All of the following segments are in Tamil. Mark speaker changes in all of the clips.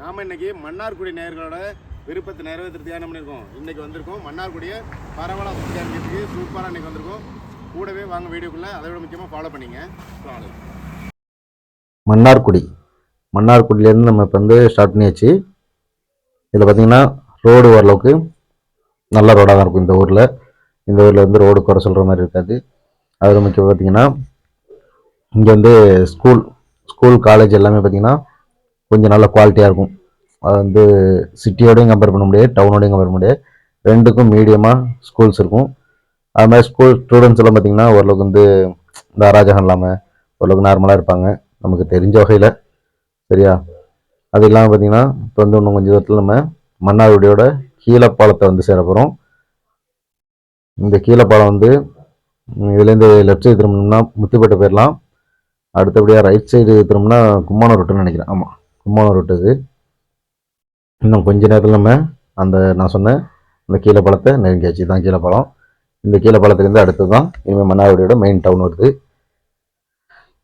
Speaker 1: நாம் இன்றைக்கி மன்னார்குடி நேயர்களோட விருப்பத்தை நிறைவேற்ற தியானம் பண்ணியிருக்கோம். இன்றைக்கி வந்திருக்கோம் மன்னார்குடியை பரவலாக சுற்றி காமிக்கிறதுக்கு. சூப்பராக இன்றைக்கி வந்திருக்கோம். கூடவே வாங்க வீடியோக்குள்ளே. அதை விட முக்கியமாக ஃபாலோ பண்ணிங்க.
Speaker 2: மன்னார்குடியிலேருந்து நம்ம இப்போ வந்து ஸ்டார்ட் பண்ணியாச்சு. இதில் பார்த்திங்கன்னா ரோடு ஓரளவுக்கு நல்ல ரோடாக தான் இருக்கும். இந்த ஊரில் வந்து ரோடு குறை சொல்கிற மாதிரி இருக்காது. அதில் முக்கியம் பார்த்திங்கன்னா இங்கே வந்து ஸ்கூல் காலேஜ் எல்லாமே பார்த்திங்கன்னா கொஞ்சம் நல்ல குவாலிட்டியாக இருக்கும். அது வந்து சிட்டியோடையும் கம்பேர் பண்ண முடியாது, டவுனோடையும் கம்பேர் பண்ண முடியாது. ரெண்டுக்கும் மீடியமாக ஸ்கூல்ஸ் இருக்கும். அது மாதிரி ஸ்கூல் ஸ்டூடெண்ட்ஸ் எல்லாம் பார்த்திங்கன்னா ஓரளவுக்கு வந்து இந்த அராஜகம் இல்லாமல் ஓரளவுக்கு நார்மலாக இருப்பாங்க நமக்கு தெரிஞ்ச வகையில். சரியா? அது இல்லாமல் பார்த்திங்கன்னா இப்போ வந்து இன்னும் கொஞ்சம் தூரத்தில் நம்ம மன்னார்குடியோட கீழப்பாலத்தை வந்து சேர போகிறோம். இந்த கீழப்பாலம் வந்து இதுலேருந்து லெஃப்ட் சைடு திரும்பினோம்னா முத்துப்பேட்டை போயிடலாம். அடுத்தபடியாக ரைட் சைடு திரும்பினா கும்மாணம் ரோட்டுன்னு நினைக்கிறேன். ஆமாம், கும்மாணம் ரோட்டு. இது இன்னும் கொஞ்ச நேரத்தில் நம்ம நான் சொன்னேன் இந்த கீழப்பாலத்தை நெருங்கியாச்சு. தான் கீழப்பாலம். இந்த கீழப்பாலத்துலேருந்து அடுத்து தான் இனிமேல் மன்னார்குடியோட மெயின் டவுன் வருது.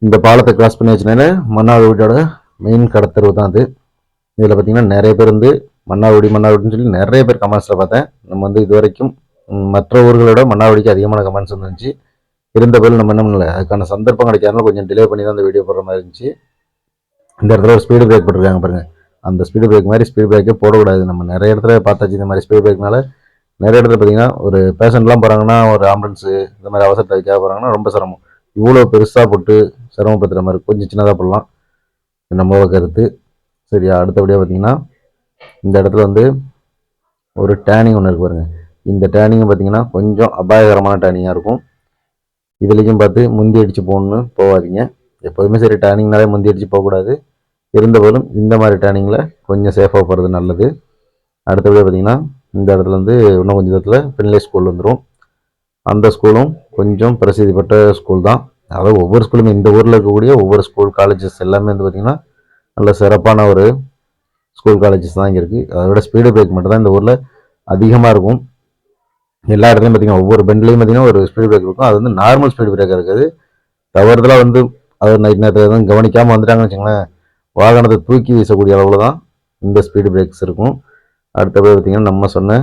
Speaker 2: இந்த பாலத்தை கிராஸ் பண்ணி வச்சுனாலே மன்னார்குடியோட மெயின் கடத்தெருவு தான் அது. இதில் பார்த்திங்கன்னா நிறைய பேர் வந்து மன்னார்குடின்னு சொல்லி நிறைய பேர் கமெண்ட்ஸில் பார்த்தேன். நம்ம வந்து இது வரைக்கும் மற்ற ஊர்களோட மன்னார்குடிக்கு அதிகமான கமெண்ட்ஸ் வந்துருந்துச்சு. இருந்த பேர் நம்ம என்ன பண்ணல, அதுக்கான சந்தர்ப்பம் கிடைக்காதனால கொஞ்சம் டிலே பண்ணி தான் அந்த வீடியோ போடுற மாதிரி இருந்துச்சு. இந்த இடத்துல ஒரு ஸ்பீடு பிரேக் போட்டிருக்காங்க பாருங்கள். அந்த ஸ்பீடு பிரேக் மாதிரி ஸ்பீடு பிரேக்கே போடக்கூடாது. நம்ம நிறைய இடத்துல பார்த்தாச்சு இந்த மாதிரி ஸ்பீடு பிரேக்னால. நிறைய இடத்துல பார்த்தீங்கன்னா ஒரு பேஷண்ட்லாம் போகிறாங்கன்னா, ஒரு ஆம்புலன்ஸு இந்த மாதிரி அவசரத்தை வைக்காக போகிறாங்கன்னா ரொம்ப சிரமம். இவ்வளோ பெருசாக போட்டு சிரமப்படுத்துகிற மாதிரி கொஞ்சம் சின்னதாக போடலாம், நம்மளோட கருத்து. சரியா? அடுத்தபடியாக பார்த்தீங்கன்னா இந்த இடத்துல வந்து ஒரு டேனிங் ஒன்று இருக்கு பாருங்கள். இந்த டேனிங் பார்த்தீங்கன்னா கொஞ்சம் அபாயகரமான டேனிங்காக இருக்கும். இதுலேயும் பார்த்து முந்தி அடித்து போகணுன்னு போகாதீங்க. எப்போதுமே சரி, டேனிங்னாலே முந்தி அடித்து போகக்கூடாது. இருந்தபோதும் இந்த மாதிரி டேனிங்கில் கொஞ்சம் சேஃபாக போகிறது நல்லது. அடுத்தபடியாக பார்த்திங்கன்னா இந்த இடத்துல வந்து இன்னும் கொஞ்சம் இடத்துல பெண்ணிலை ஸ்கூல் வந்துடும். அந்த ஸ்கூலும் கொஞ்சம் பிரசித்தி பெற்ற ஸ்கூல் தான். அதாவது ஒவ்வொரு ஸ்கூலுமே இந்த ஊரில் இருக்கக்கூடிய ஒவ்வொரு ஸ்கூல் காலேஜஸ் எல்லாமே வந்து பார்த்திங்கன்னா நல்ல சிறப்பான ஒரு ஸ்கூல் காலேஜஸ் தான் இங்கே இருக்குது. அதோட ஸ்பீடு பிரேக் மட்டும் தான் இந்த ஊரில் அதிகமாக இருக்கும். எல்லா இடத்துலையும் பார்த்திங்கன்னா ஒவ்வொரு பெண்ட்லேயும் பார்த்திங்கன்னா ஒரு ஸ்பீடு பிரேக் இருக்கும். அது வந்து நார்மல் ஸ்பீடு பிரேக்காக இருக்காது. தவறுதலாக வந்து அது நைட் நேரத்தில் எதுவும் கவனிக்காமல் வந்துட்டாங்கன்னு வச்சுங்களேன், வாகனத்தை தூக்கி வீசக்கூடிய அளவில் தான் இந்த ஸ்பீடு பிரேக்ஸ் இருக்கும். அடுத்தபடி பார்த்திங்கன்னா நம்ம சொன்ன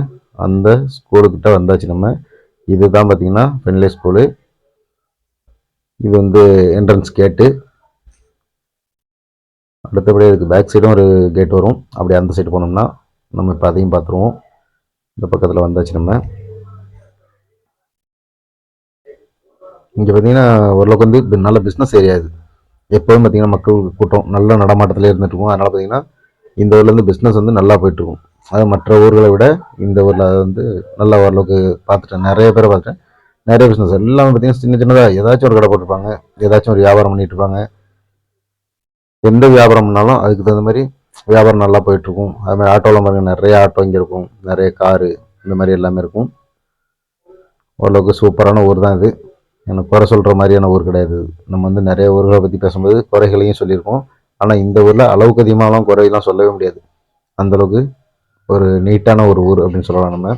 Speaker 2: அந்த ஸ்கூலுக்கிட்ட வந்தாச்சு நம்ம. இது தான் பார்த்திங்கன்னா பெண்ணிலை ஸ்கூலு. இது வந்து என்ட்ரன்ஸ் கேட்டு. அடுத்தபடி இதுக்கு பேக் சைடும் ஒரு கேட் வரும். அப்படி அந்த சைடு போனோம்னா நம்ம இப்போ அதையும் பார்த்துருவோம். இந்த பக்கத்தில் வந்தாச்சு நம்ம. இங்கே பார்த்திங்கன்னா ஓரளவுக்கு வந்து நல்ல பிஸ்னஸ் ஏரியா இது. எப்போதும் பார்த்திங்கன்னா மக்கள் கூட்டம் நல்ல நடமாட்டத்தில் இருந்துட்டு இருக்கும். அதனால் பார்த்திங்கன்னா இந்த ஊரில் வந்து பிஸ்னஸ் வந்து நல்லா போயிட்டுருக்கும். அது மற்ற ஊர்களை விட இந்த ஊரில் வந்து நல்லா ஓரளவுக்கு பார்த்துட்டேன். நிறைய பேரை பார்த்துட்டேன். நிறைய பிஸ்னஸ் எல்லாமே பார்த்திங்கன்னா சின்ன சின்னதாக ஏதாச்சும் ஒரு கடை போட்டிருப்பாங்க, ஏதாச்சும் ஒரு வியாபாரம் பண்ணிகிட்டு இருப்பாங்க. எந்த வியாபாரம் பண்ணாலும் அதுக்கு தகுந்த மாதிரி வியாபாரம் நல்லா போயிட்டுருக்கும். அது மாதிரி ஆட்டோவில் பாருங்கள், நிறைய ஆட்டோ இங்கே இருக்கும், நிறைய காரு இந்த மாதிரி எல்லாமே இருக்கும். ஓரளவுக்கு சூப்பரான ஊர் தான் இது. எனக்கு குறை சொல்கிற மாதிரியான ஊர் கிடையாது. நம்ம வந்து நிறைய ஊர்களை பற்றி பேசும்போது குறைகளையும் சொல்லியிருக்கோம். ஆனால் இந்த ஊரில் அளவுக்கு அதிகமாகலாம் குறையெல்லாம் சொல்லவே முடியாது. அந்தளவுக்கு ஒரு நீட்டான ஒரு ஊர் அப்படின்னு சொல்லலாம் நம்ம.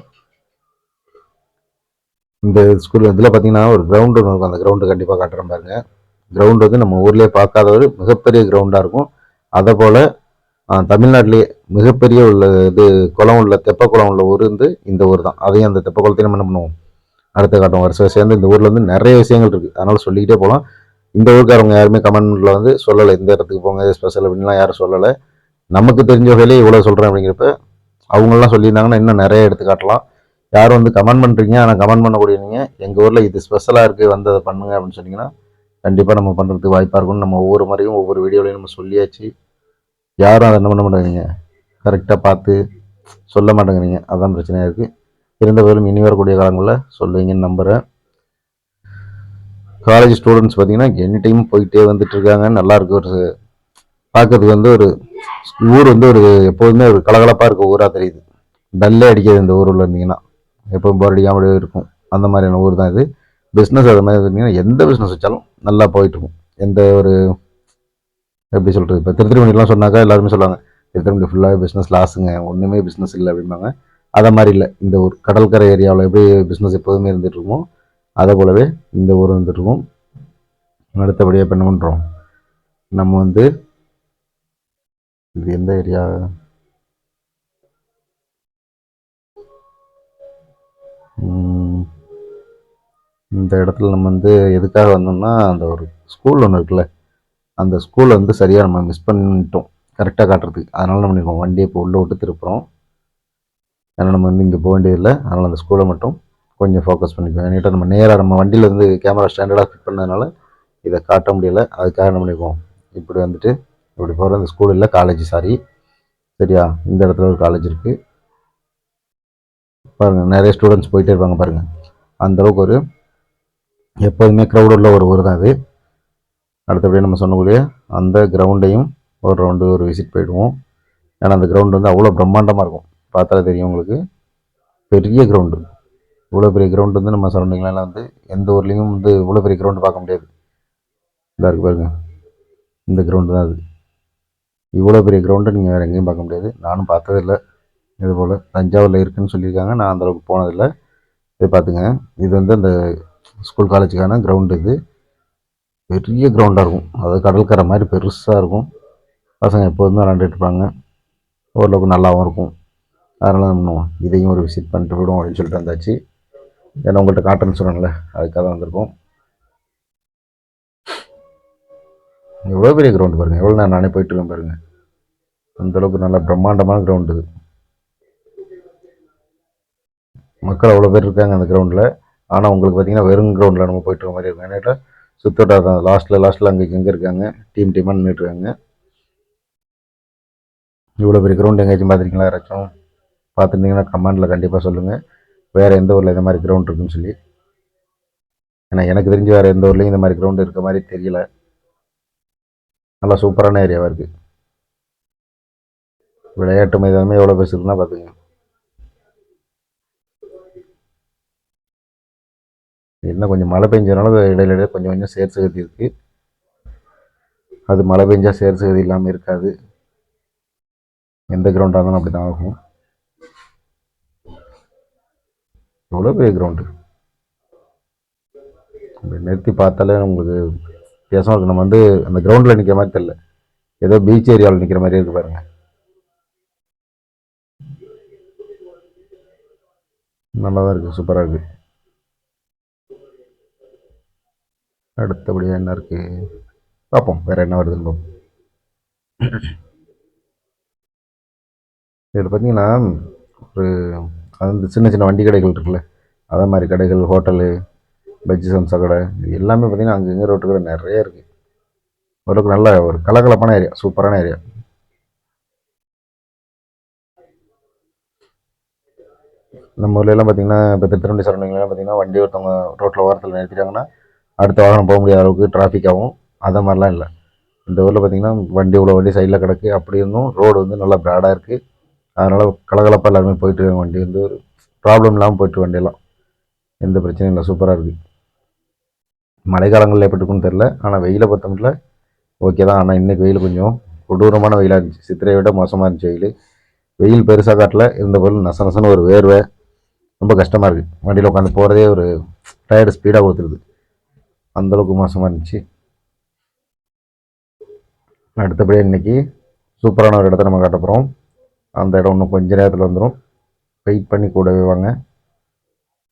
Speaker 2: இந்த ஸ்கூல் இதில் பார்த்திங்கன்னா ஒரு கிரவுண்டு ஒன்று இருக்கும். அந்த கிரவுண்டு கண்டிப்பாக காட்டுறேன் பாருங்க. கிரவுண்டு வந்து நம்ம ஊர்லேயே பார்க்காத ஒரு மிகப்பெரிய கிரவுண்டாக இருக்கும். அதை போல் தமிழ்நாட்டிலேயே மிகப்பெரிய உள்ள குளம் உள்ள தெப்ப குளம் உள்ள ஊர் வந்து இந்த ஊர் தான். அதையும் அந்த தெப்ப குளத்தையும் நம்ம என்ன பண்ணுவோம், அடுத்த காட்டும். வருஷம் சேர்ந்து இந்த ஊரில் வந்து நிறைய விஷயங்கள் இருக்குது. அதனால் சொல்லிக்கிட்டே போகலாம். இந்த ஊருக்காரவங்க யாருமே கமெண்ட்டில் வந்து சொல்லலை இந்த இடத்துக்கு போங்க ஸ்பெஷல் அப்படின்லாம் யாரும் சொல்லலை. நமக்கு தெரிஞ்ச வகையிலே இவ்வளோ சொல்கிறேன் அப்படிங்கிறப்ப அவங்களாம் சொல்லியிருந்தாங்கன்னா இன்னும் நிறைய எடுத்து காட்டலாம். யாரும் வந்து கமெண்ட் பண்ணுறீங்க, ஆனால் கமெண்ட் பண்ணக்கூடிய நீங்கள் எங்கள் ஊரில் இது ஸ்பெஷலாக இருக்குது வந்து அதை பண்ணுங்க அப்படின்னு சொன்னீங்கன்னா கண்டிப்பாக நம்ம பண்ணுறதுக்கு வாய்ப்பாக இருக்கும்னு நம்ம ஒவ்வொரு முறையும் ஒவ்வொரு வீடியோலையும் நம்ம சொல்லியாச்சு. யாரும் அதை என்ன பண்ண மாட்டேங்கிறீங்க, கரெக்டாக பார்த்து சொல்ல மாட்டேங்கிறீங்க. அதுதான் பிரச்சனையாக இருக்குது. இருந்தவர்களும் இனி வரக்கூடிய காலங்களில் சொல்லுவீங்கன்னு நம்புகிறேன். காலேஜ் ஸ்டூடெண்ட்ஸ் பார்த்திங்கன்னா எனி டைம் போயிட்டே வந்துட்டு இருக்காங்க. நல்லாயிருக்கு. ஒரு பார்க்கறதுக்கு வந்து ஒரு ஊர் வந்து ஒரு எப்போதுமே ஒரு கலகலப்பாக இருக்க ஊராக தெரியுது. டல்லே அடிக்காது இந்த ஊரில் இருந்தீங்கன்னா. எப்போவும் போர் அடிக்காமலே இருக்கும். அந்த மாதிரியான ஊர் தான் இது. பிஸ்னஸ் அது மாதிரி இருந்தீங்கன்னா எந்த பிஸ்னஸ் வச்சாலும் நல்லா போயிட்டுருக்கும். எந்த ஒரு எப்படி சொல்கிறது, இப்போ திருத்திருமணிலாம் சொன்னாக்கா எல்லாருமே சொல்லுவாங்க திருத்திருமணி ஃபுல்லாகவே பிஸ்னஸ் லாஸுங்க, ஒன்றுமே பிஸ்னஸ் இல்லை அப்படிம்பாங்க. அதை மாதிரி இல்லை. இந்த ஊர் கடற்கரை ஏரியாவில் எப்படி பிஸ்னஸ் எப்போதுமே இருந்துகிட்ருக்குமோ அதை போலவே இந்த ஊர் இருந்துகிட்ருக்கும். அடுத்தபடியாக இப்போ என்ன பண்ணுறோம், நம்ம வந்து இது எந்த ஏரியா, இடத்துல நம்ம வந்து எதுக்காக வந்தோம்னா, அந்த ஒரு ஸ்கூல் ஒன்று இருக்குல்ல, அந்த ஸ்கூலை வந்து சரியாக நம்ம மிஸ் பண்ணிட்டோம் கரெக்டாக காட்டுறதுக்கு. அதனால நம்ம இப்போ வண்டியை இப்போ உள்ளே விட்டு திருப்புறோம். ஏன்னா நம்ம வந்து இங்கே போக வேண்டியதில்லை. அதனால் அந்த ஸ்கூலை மட்டும் கொஞ்சம் ஃபோக்கஸ் பண்ணிக்குவோம். ஏன்னிட்ட நம்ம நேராக நம்ம வண்டியில் வந்து கேமரா ஸ்டாண்டர்டாக ஃபிட் பண்ணதுனால இதை காட்ட முடியல. அதுக்காக என்ன பண்ணிக்குவோம், இப்படி வந்துட்டு இப்படி போகிற இந்த ஸ்கூல் இல்லை, காலேஜ் சாரி, சரியா? இந்த இடத்துல ஒரு காலேஜ் இருக்குது பாருங்கள். நிறைய ஸ்டூடெண்ட்ஸ் போயிட்டே இருப்பாங்க பாருங்கள். அந்தளவுக்கு ஒரு எப்போதுமே க்ரௌட் உள்ள ஒரு ஊர் தான் அது. அடுத்தபடியாக நம்ம சொன்னக்கூடிய அந்த கிரவுண்டையும் ஒரு ரவுண்டு ஒரு விசிட் போயிடுவோம். ஏன்னா அந்த கிரவுண்டு வந்து அவ்வளோ பிரம்மாண்டமாக இருக்கும். பார்த்தாலே தெரியும் உங்களுக்கு, பெரிய கிரவுண்டு. இவ்வளோ பெரிய கிரவுண்டு வந்து நம்ம சரௌண்டிங்லாம் வந்து எந்த ஊர்லேயும் வந்து இவ்வளோ பெரிய கிரவுண்டு பார்க்க முடியாது. இதாக இருக்குது பாருங்க, இந்த கிரவுண்டு தான் அது. இவ்வளோ பெரிய கிரவுண்டு நீங்கள் வேறு எங்கேயும் பார்க்க முடியாது. நானும் பார்த்ததில்லை. இது போல் தஞ்சாவூரில் இருக்குதுன்னு சொல்லியிருக்காங்க. நான் அந்தளவுக்கு போனதில்லை. இது பார்த்துங்க, இது வந்து அந்த ஸ்கூல் காலேஜுக்கான கிரவுண்டு. இது பெரிய கிரவுண்டாக இருக்கும். அதாவது கடற்கரை மாதிரி பெருசாக இருக்கும். பசங்க எப்போதுமே விளாண்டுட்டு இருப்பாங்க. ஓரளவுக்கு நல்லாவும் இருக்கும். அதனால் நம்ம இதையும் ஒரு விசிட் பண்ணிட்டு போய்டும் அப்படின்னு சொல்லிட்டு வந்தாச்சு. ஏன்னா உங்கள்கிட்ட காட்டுன்னு சொன்னாங்களே, அதுக்காக தான் வந்திருக்கோம். எவ்வளோ பெரிய கிரவுண்டு பாருங்கள். எவ்வளோ நேரம் நானே போயிட்டு இருக்கேன் பாருங்கள். அந்தளவுக்கு நல்லா பிரம்மாண்டமான கிரவுண்டு இது. மக்கள் அவ்வளோ பேர் இருக்காங்க அந்த கிரவுண்டில். ஆனால் உங்களுக்கு பார்த்தீங்கன்னா வெறும் கிரவுண்டில் நம்ம போயிட்டு இருக்க மாதிரி இருக்கும். ஏன்னா சுத்தோட்டா தான் லாஸ்ட்டில் அங்கே இங்கே இருக்காங்க, டீமாக நின்றுட்டுருக்காங்க. இவ்வளோ பெரிய கிரவுண்டு எங்கேயாச்சும் பார்த்துருக்கீங்களா? யாராச்சும் பார்த்துருந்தீங்கன்னா கமெண்டில் கண்டிப்பாக சொல்லுங்கள், வேறு எந்த ஊரில் இந்த மாதிரி கிரவுண்ட் இருக்குன்னு சொல்லி. ஏன்னா எனக்கு தெரிஞ்சு வேறு எந்த ஊர்லேயும் இந்த மாதிரி கிரவுண்டு இருக்க மாதிரி தெரியல. நல்லா சூப்பரான ஏரியாவாக இருக்குது. விளையாட்டு மைதானமே எவ்வளோ பெருசு இருக்குன்னா பார்த்துங்க. என்ன கொஞ்சம் மழை பெஞ்சனால இடையில கொஞ்சம் கொஞ்சம் சேர் சகதி இருக்குது. அது மழை பெஞ்சால் சேர் சகதி இல்லாமல் இருக்காது. எந்த கிரவுண்டாக இருந்தாலும் அப்படி தான் ஆகும். எவ்வளோ பெரிய கிரவுண்டு, அப்படி நிறுத்தி பார்த்தாலே உங்களுக்கு வித்தியாசமாக இருக்குது. நம்ம வந்து அந்த கிரவுண்டில் நிற்கிற மாதிரி தெரியல, ஏதோ பீச் ஏரியாவில் நிற்கிற மாதிரி இருக்குது பாருங்கள். நல்லா தான் இருக்குது, சூப்பராக இருக்குது. அடுத்தபடியாக என்ன இருக்குது பார்ப்போம், வேறு என்ன வருதுன்னு பார்ப்போம். இதில் பார்த்தீங்கன்னா ஒரு அந்த சின்ன சின்ன வண்டி கடைகள் இருக்குல்ல, அதே மாதிரி கடைகள், ஹோட்டலு, பஜ்ஜி சம்சா கடை, இது எல்லாமே பார்த்திங்கன்னா அங்கங்கே ரோட்டு கடை நிறைய இருக்குது. ஓரளவுக்கு நல்ல ஒரு கலகலப்பான ஏரியா, சூப்பரான ஏரியா. நம்ம ஊர்லலாம் பார்த்திங்கன்னா இப்போ திருத்தணி சரௌண்டிங்லாம் பார்த்திங்கன்னா வண்டி ஒருத்தவங்க ரோட்டில் ஓரத்தில் நிறுத்திட்டாங்கன்னா அடுத்த வாகனம் போக முடியாத அளவுக்கு டிராஃபிக் ஆகும். அதை மாதிரிலாம் இல்லை. இந்த ஊரில் பார்த்திங்கன்னா வண்டி இவ்வளோ வண்டி சைடில் கிடக்கு. அப்படி இருந்தும் ரோடு வந்து நல்லா ப்ராடாக இருக்குது. அதனால் கலகலப்பாக எல்லாருமே போயிட்டு இருக்காங்க. வண்டி வந்து ஒரு ப்ராப்ளம் இல்லாமல் போய்ட்டு வண்டியெல்லாம் எந்த பிரச்சனையும் இல்லை, சூப்பராக இருக்குது. மழை காலங்களில் எப்படி இருக்குன்னு தெரில, ஆனால் வெயிலை பொறுத்த மட்டும் ஓகே தான். ஆனால் இன்றைக்கி வெயில் கொஞ்சம் கொடூரமான வெயிலாக இருந்துச்சு. சித்திரையை விட மோசமாக இருந்துச்சு வெயில். வெயில் பெருசாக காட்டல, இருந்த பொருள் நச நசன்னு ஒரு வேர்வை, ரொம்ப கஷ்டமாக இருக்குது. வண்டியில் உட்காந்து போகிறதே ஒரு டயர்டு ஸ்பீடாக கொடுத்துருது, அந்தளவுக்கு மோசமாக இருந்துச்சு. அடுத்தபடியாக இன்றைக்கி சூப்பரான ஒரு இடத்த நம்ம காட்ட போகிறோம். அந்த இடம் இன்னும் கொஞ்சம் நேரத்தில் வந்துடும், வெயிட் பண்ணி கூடவே வாங்க.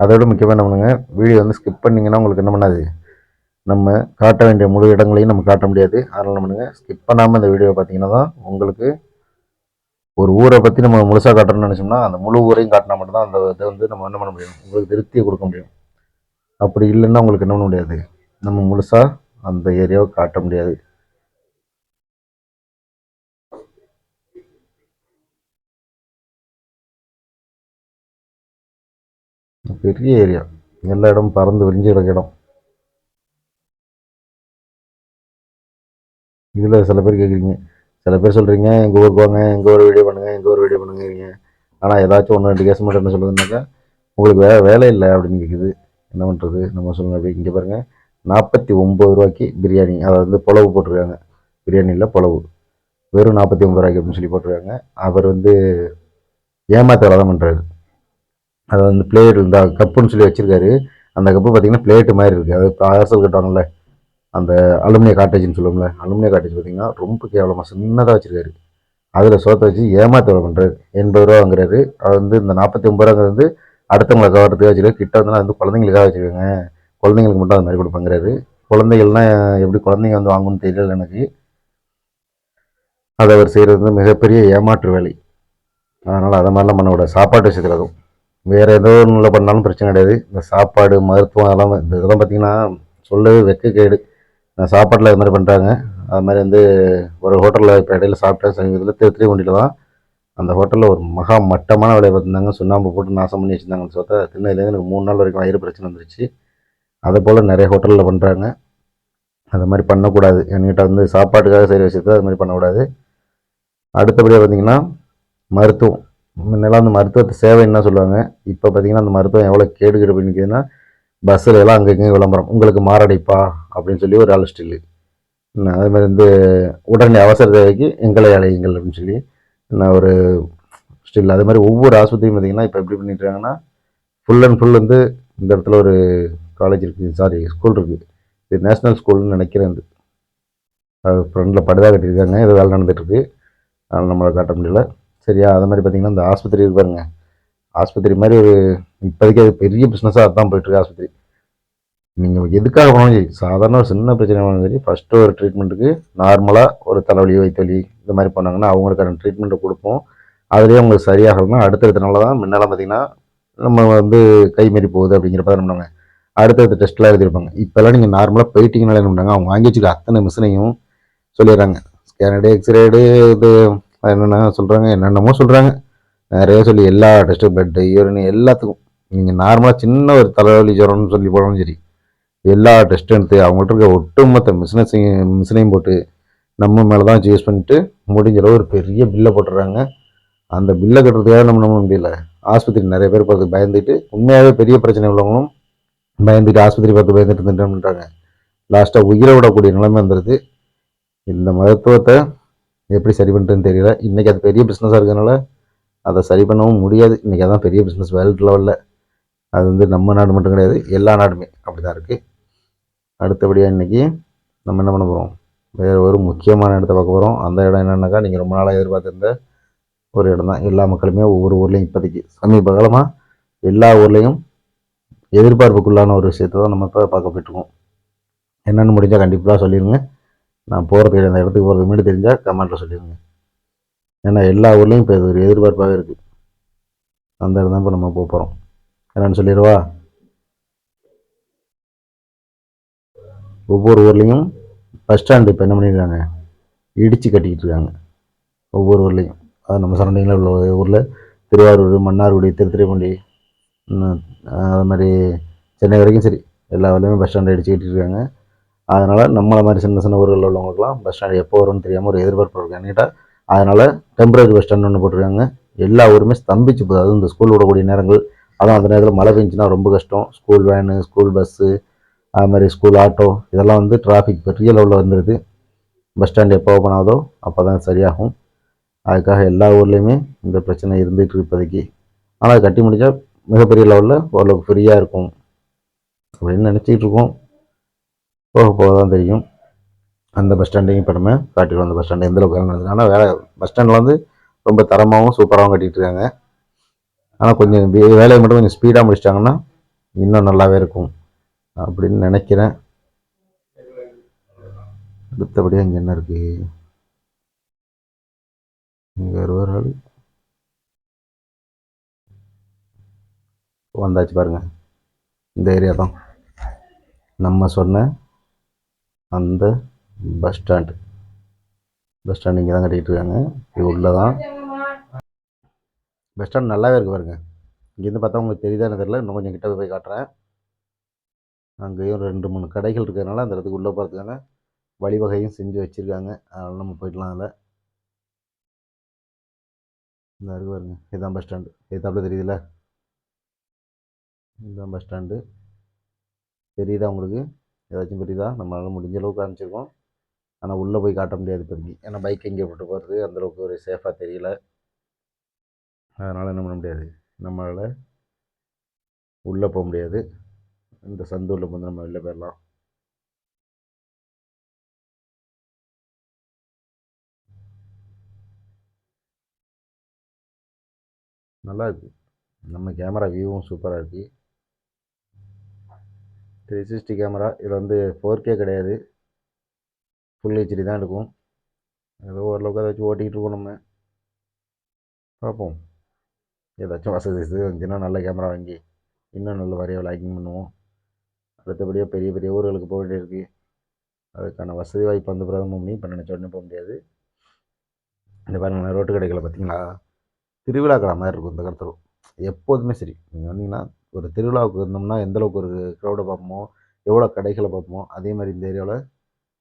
Speaker 2: அதோட முக்கியமாக என்ன பண்ணுங்க, வீடியோ வந்து ஸ்கிப் பண்ணிங்கன்னா உங்களுக்கு என்ன பண்ணாது, நம்ம காட்ட வேண்டிய முழு இடங்களையும் நம்ம காட்ட முடியாது. அதனால் என்ன பண்ணுங்கள், ஸ்கிப் பண்ணாமல் இந்த வீடியோ பார்த்தீங்கன்னா தான் உங்களுக்கு ஒரு ஊரை பற்றி நம்ம முழுசாக காட்டணும்னு நினச்சோம்னா அந்த முழு ஊரையும் காட்டினா மட்டும்தான் அந்த இதை வந்து நம்ம என்ன பண்ண முடியும், உங்களுக்கு திருப்தியை கொடுக்க முடியும். அப்படி இல்லைன்னா உங்களுக்கு என்ன பண்ண முடியாது, நம்ம முழுசாக அந்த ஏரியாவை காட்ட முடியாது. பெரிய ஏரியா, எல்லா இடமும் பறந்து விரிஞ்சு கிடக்க இடம். இதில் சில பேர் கேட்குறீங்க, சில பேர் சொல்கிறீங்க எங்கள் ஊருக்கு வாங்க, எங்கள் ஊர் வீடியோ பண்ணுங்கள், எங்கள் ஊர் வீடியோ பண்ணுங்கிறீங்க. ஆனால் ஏதாச்சும் ஒன்று ரெண்டு கேஸ் மட்டும் என்ன சொல்லுதுன்னாக்கா, உங்களுக்கு வேலை இல்லை அப்படின்னு கேட்குது. என்ன பண்ணுறது, நம்ம சொல்லுங்கள். அப்படி இங்கே பாருங்கள், 49 ரூபாய்க்கு பிரியாணி, அதாவது வந்து புலவு போட்டிருக்காங்க. பிரியாணி இல்லை, புலவு, வெறும் 49 ரூபாய்க்கு அப்படின்னு சொல்லி போட்டிருக்காங்க. அவர் வந்து ஏமாத்த வேலை தான் பண்ணுறாரு. அதை வந்து பிளேட் இந்த கப்புன்னு சொல்லி வச்சுருக்காரு. அந்த கப்பு பார்த்திங்கன்னா பிளேட்டு மாதிரி இருக்குது. அது பார்சல் கட்டுவாங்கள்ல, அந்த அலுமினிய காட்டேஜ்னு சொல்லுவோம்ல, அலுமினிய காட்டேஜ் பார்த்திங்கன்னா ரொம்ப கேவலமாக சின்னதாக வச்சுருக்காரு. அதில் சோத்தை வச்சு ஏமாத்த வேலை பண்ணுறாரு. 80 ரூபா வாங்குறாரு. அது வந்து இந்த 49 ரூபாங்கிறது வந்து அடுத்தவங்களை கவரத்துக்காக வச்சுருக்காரு. கிட்ட வந்து குழந்தைங்களுக்காக வச்சுருக்காங்க, குழந்தைங்களுக்கு மட்டும் அது மாதிரி கொடுப்பேங்கிறாரு. குழந்தைகள்னால் எப்படி குழந்தைங்க வந்து வாங்கணும்னு தெரியல எனக்கு. அதை அவர் செய்கிறது வந்து மிகப்பெரிய ஏமாற்று வேலை. அதனால் அதை மாதிரிலாம் பண்ணக்கூடாது சாப்பாட்டு விஷயத்தில். அதுவும் வேறு ஏதோ ஒன்றில் பண்ணாலும் பிரச்சனை கிடையாது. இந்த சாப்பாடு மருத்துவம் அதெல்லாம் இந்த இதெல்லாம் பார்த்திங்கன்னா சொல்லவே வெட்கக்கேடு. சாப்பாட்டில் இது மாதிரி பண்ணுறாங்க. அது மாதிரி வந்து ஒரு ஹோட்டலில் இப்போ இடையில சாப்பிட்டேன் சமீபத்தில், திருத்துறைப்பூண்டியில் தான். அந்த ஹோட்டலில் ஒரு மகா மட்டமான வேலையை பார்த்துருந்தாங்க. சுண்ணாம்பு போட்டு நாசம் பண்ணி வச்சுருந்தாங்க அந்த சொத்தை. தின்னதுலேருந்து எனக்கு 3 நாள் வரைக்கும் வயிறு பிரச்சனை வந்துருச்சு. அதை போல் நிறைய ஹோட்டலில் பண்ணுறாங்க. அது மாதிரி பண்ணக்கூடாது. என்கிட்ட வந்து சாப்பாட்டுக்காக செய்கிற விஷயத்த அது மாதிரி பண்ணக்கூடாது. அடுத்தபடியாக பார்த்திங்கன்னா மருத்துவம். முன்னெல்லாம் அந்த மருத்துவத்தை சேவை என்ன சொல்லுவாங்க. இப்போ பார்த்திங்கன்னா அந்த மருத்துவம் எவ்வளோ கேடுகெடு பண்ணிக்குதுன்னா, பஸ்ஸில் எல்லாம் அங்கங்கே விளம்பரம், உங்களுக்கு மாரடைப்பா அப்படின்னு சொல்லி ஒரு ஆள் ஸ்டில்லு. அதே மாதிரி வந்து உடனே அவசர தேவைக்கு எங்களை அழையுங்கள் அப்படின்னு சொல்லி நான் ஒரு ஸ்டில். அது மாதிரி ஒவ்வொரு ஆஸ்பத்திரியும் பார்த்திங்கன்னா இப்போ எப்படி பண்ணிட்டு இருக்காங்கன்னா, ஃபுல் அண்ட் ஃபுல் வந்து இந்த இடத்துல ஒரு காலேஜ் இருக்குது, சாரி ஸ்கூல் இருக்குது, இது நேஷ்னல் ஸ்கூல்னு நினைக்கிறேன். அது ஃப்ரெண்டில் படுதா கட்டியிருக்காங்க, ஏதோ வேலை நடந்துகிட்ருக்கு, அதனால் நம்மளை காட்ட முடியல. சரியா? அது மாதிரி பார்த்திங்கன்னா இந்த ஆஸ்பத்திரி இருப்பாருங்க, ஆஸ்பத்திரி மாதிரி ஒரு இப்போதைக்கு அது பெரிய பிஸ்னஸாக அதுதான் போயிட்டுருக்கு ஆஸ்பத்திரி. நீங்கள் எதுக்காக போனாலும் சரி, சாதாரண ஒரு சின்ன பிரச்சனை போனாலும் சரி, ஃபஸ்ட்டு ஒரு ட்ரீட்மெண்ட்டுக்கு நார்மலாக ஒரு தலைவலி வயிற்று இந்த மாதிரி பண்ணாங்கன்னா அவங்களுக்கான ட்ரீட்மெண்ட்டை கொடுப்போம். அதுலேயே உங்களுக்கு சரியாகணும்னா அடுத்தடுத்த நாள் தான். முன்னெல்லாம் பார்த்திங்கன்னா நம்ம வந்து கை மாரி போகுது அப்படிங்கிறப்ப தான் என்ன பண்ணுவாங்க, அடுத்தடுத்த டெஸ்ட்லாம் எழுதியிருப்பாங்க. இப்போல்லாம் நீங்கள் நார்மலாக போயிட்டீங்கனால என்ன பண்ணுறாங்க, அவங்க வாங்கி வச்சுக்க அத்தனை மிஷினையும் சொல்லிடுறாங்க. ஸ்கேனடு, எக்ஸ்ரேடு, இது என்னென்ன சொல்கிறாங்க, என்னென்னமோ சொல்கிறாங்க, நிறைய சொல்லி எல்லா டெஸ்ட்டும், பிளட்டு, யூரின் எல்லாத்துக்கும். நீங்கள் நார்மலாக சின்ன ஒரு தலைவலி ஜுரம்னு சொல்லி போனாலும் சரி, எல்லா டெஸ்ட்டும் எடுத்து அவங்கள்ட்ட இருக்க ஒட்டுமொத்த மிஷினையும் போட்டு நம்ம மேலே தான் யூஸ் பண்ணிட்டு முடிஞ்ச அளவு ஒரு பெரிய பில்லை போட்டுடுறாங்க. அந்த பில்லை கட்டுறதுக்காக நம்ம முடியல. ஆஸ்பத்திரி நிறைய பேர் பார்த்து பயந்துட்டு, உண்மையாகவே பெரிய பிரச்சனை உள்ளவங்களும் பயந்துட்டு ஆஸ்பத்திரி பார்த்து பயந்துட்டு இருந்துட்டாங்க. லாஸ்ட்டாக உயிரை விடக்கூடிய நிலைமை வந்துடுது. இந்த மருத்துவத்தை எப்படி சரி பண்ணுறதுன்னு தெரியல. இன்றைக்கி அது பெரிய பிஸ்னஸாக இருக்கிறதுனால அதை சரி பண்ணவும் முடியாது. இன்றைக்கி அதான் பெரிய பிஸ்னஸ் வேர்ல்டு லெவலில். அது வந்து நம்ம நாடு மட்டும் கிடையாது, எல்லா நாடுமே அப்படி தான் இருக்குது. அடுத்தபடியாக இன்றைக்கி நம்ம என்ன பண்ண போகிறோம், வேறு ஒரு முக்கியமான இடத்த பார்க்க போகிறோம். அந்த இடம் என்னென்னாக்கா, நீங்கள் ரொம்ப நாளாக எதிர்பார்த்துருந்த ஒரு இடம் தான். எல்லா மக்களுமே ஒவ்வொரு ஊர்லேயும் இப்போதைக்கு சமீப காலமாக எல்லா ஊர்லேயும் எதிர்பார்ப்புக்குள்ளான ஒரு விஷயத்தை தான் நம்ம இப்போ பார்க்க போயிட்டுருக்கோம். என்னென்னு முடிஞ்சால் கண்டிப்பாக சொல்லிடுங்க. நான் போகிறதுக்கு அந்த இடத்துக்கு போகிறதுக்கு முன்னாடி தெரிஞ்சால் கமெண்ட்டில் சொல்லிடுங்க. ஏன்னா எல்லா ஊர்லேயும் இப்போ இது ஒரு எதிர்பார்ப்பாகவே இருக்குது. அந்த இடம் தான் இப்போ நம்ம போக போகிறோம். என்னென்னு சொல்லிடுவா. ஒவ்வொரு ஊர்லேயும் பஸ் ஸ்டாண்டு இப்போ என்ன பண்ணியிருக்காங்க, இடித்து கட்டிக்கிட்டு இருக்காங்க ஒவ்வொரு ஊர்லேயும். அது நம்ம சரௌண்டிங்கில் உள்ள ஊரில் திருவாரூர், மன்னார்குடி, திருத்துறைப்பூண்டி, அது மாதிரி சென்னை வரைக்கும் சரி, எல்லா ஊர்லேயுமே பஸ் ஸ்டாண்டை இடிச்சு கட்டியிருக்காங்க. அதனால் நம்மளை மாதிரி சின்ன சின்ன ஊர்களில் உள்ளவங்களுக்குலாம் பஸ் ஸ்டாண்டு எப்போ வரும்னு தெரியாமல் ஒரு எதிர்பார்ப்பு இருக்குது கேட்டால். அதனால் டெம்பரரி பஸ் ஸ்டாண்ட் ஒன்று போட்டிருக்காங்க. எல்லா ஊருமே ஸ்தம்பிச்சு போகுது. அதுவும் இந்த ஸ்கூல் விடக்கூடிய நேரங்கள், அதுவும் அந்த நேரத்தில் மழை பெஞ்சுன்னா ரொம்ப கஷ்டம். ஸ்கூல் வேனு, ஸ்கூல் பஸ்ஸு, அது மாதிரி ஸ்கூல் ஆட்டோ, இதெல்லாம் வந்து டிராஃபிக் பெரிய லெவலில் வந்துடுது. பஸ் ஸ்டாண்ட் எப்போ ஓப்பன் ஆகுதோ அப்போ தான் சரியாகும். அதுக்காக எல்லா ஊர்லேயுமே இந்த பிரச்சனை இருந்துகிட்டு இப்போதைக்கு. ஆனால் அது கட்டி முடித்தா மிகப்பெரிய லெவலில் ஓரளவுக்கு ஃப்ரீயாக இருக்கும் அப்படின்னு நினச்சிக்கிட்டு இருக்கோம். போக போக தான் தெரியும். அந்த பஸ் ஸ்டாண்டையும் இப்போ நம்ம காட்டிடுவோம். அந்த பஸ் ஸ்டாண்டு எந்தளவுக்கு நடக்குது. ஆனால் பஸ் ஸ்டாண்டில் வந்து ரொம்ப தரமாகவும் சூப்பராகவும் கட்டிகிட்டு இருக்காங்க. ஆனால் கொஞ்சம் வேலையை மட்டும் கொஞ்சம் ஸ்பீடாக முடிச்சிட்டாங்கன்னா இன்னும் நல்லாவே இருக்கும் அப்படின்னு நினைக்கிறேன். அடுத்தபடியாக இங்கே என்ன இருக்குது, இங்கே ஒரு ஆள் வந்தாச்சு பாருங்கள். இந்த ஏரியா தான் நம்ம சொன்ன அந்த பஸ் ஸ்டாண்டு. பஸ் ஸ்டாண்டு இங்கே தான் கட்டிகிட்டு இருக்காங்க. இது உள்ளே தான் பஸ் ஸ்டாண்ட் நல்லாவே இருக்குது பாருங்கள். இங்கேருந்து பார்த்தா உங்களுக்கு தெரியுதான்னு தெரியல, இன்னும் கொஞ்சம் கிட்ட போய் காட்டுறேன். அங்கேயும் 2-3 கடைகள் இருக்கிறதுனால அந்த இடத்துக்கு உள்ளே போகிறதுக்கான வழிவகையும் செஞ்சு வச்சுருக்காங்க. அதனால் நம்ம போய்டலாம். அதில் இந்த இருக்கு பாருங்க, இதுதான் பஸ் ஸ்டாண்டு. எதாப்புல தெரியுதுல்ல, இதுதான் பஸ் ஸ்டாண்டு. தெரியுதா உங்களுக்கு? ஏதாச்சும் புரியுதா? நம்மளால் முடிஞ்ச அளவுக்கு காமிச்சிருக்கோம். ஆனால் உள்ளே போய் காட்ட முடியாது இப்போதைக்கு. ஏன்னா பைக் எங்கே போட்டு போகிறது அந்தளவுக்கு ஒரு சேஃபாக தெரியல. அதனால் என்ன பண்ண முடியாது, நம்மளால் உள்ளே போக முடியாது. இந்த சந்து உள்ள வந்து நம்ம வெளில போயிடலாம். நல்லா இருக்குது. நம்ம கேமரா வியூவும் சூப்பராக இருக்குது. 360 கேமரா. இதில் வந்து 4K கிடையாது, ஃபுல் ஹெச்டி தான் இருக்கும். ஏதோ ஓரளவுக்கு அதை வச்சு ஓட்டிகிட்டு இருக்கோம் நம்ம. பார்ப்போம், ஏதாச்சும் வசதி வந்துச்சுன்னா நல்ல கேமரா வாங்கி இன்னும் நல்ல வரைய லாக்கிங் பண்ணுவோம். அடுத்தபடியாக பெரிய பெரிய ஊர்களுக்கு போக வேண்டியிருக்கு. அதுக்கான வசதி வாய்ப்பு வந்த பிறகு பண்ணி இப்போ நினச்ச உடனே போக முடியாது. இந்த பாருங்களேன், ரோட்டு கடைகளை பார்த்தீங்களா, திருவிழா கடை மாதிரி இருக்கும் இந்த கடத்தலும். எப்போதுமே சரி, நீங்கள் வந்தீங்கன்னா ஒரு திருவிழாவுக்கு இருந்தோம்னா எந்தளவுக்கு ஒரு க்ரௌடை பார்ப்போமோ, எவ்வளோ கடைகளை பார்ப்போமோ, அதே மாதிரி இந்த ஏரியாவில்